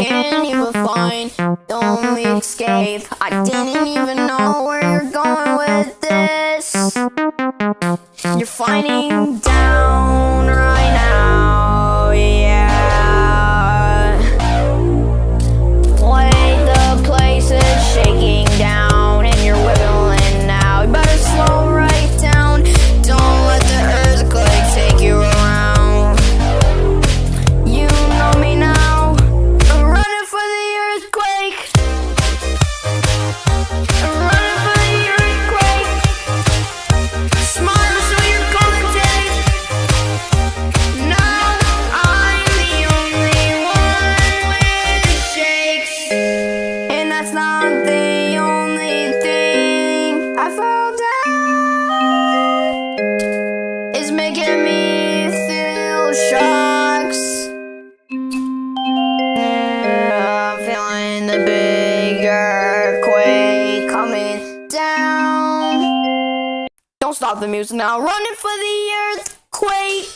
can't even find the only escape. I didn't even know where you're going with this. You're fighting down right now, yeah. Wait, the place is shaking down and you're wiggling now. You better slow right down. Don't let the earthquake take you around. You know me now. I'm running for the earthquake. I'm running for the earthquake. Smile so you're calling dead. Now I'm the only one with shakes. And that's not the only thing I found out is making me feel shocks. I'm feeling the big earthquake coming down. Don't stop the music now. Running for the earthquake.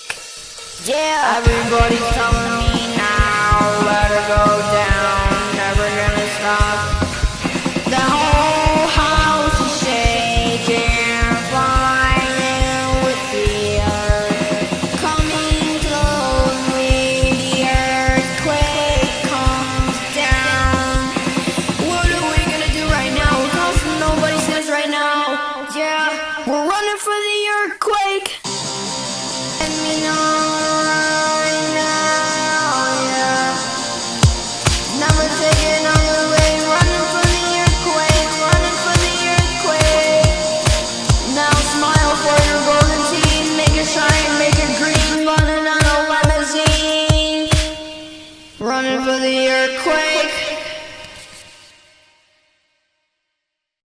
Yeah. Everybody's telling me now, let her go down. Never gonna stop. The whole house is shaking, flying with fear. Coming slowly, the earthquake comes down. What are we gonna do right now? Cause nobody says right now. Yeah, we're running for the earthquake. And we know right now, yeah. Never taking on the way. Running for the earthquake, running for the earthquake. Now smile for your golden teeth. Make it shine, make it green. Running on a limousine. Running for the earthquake.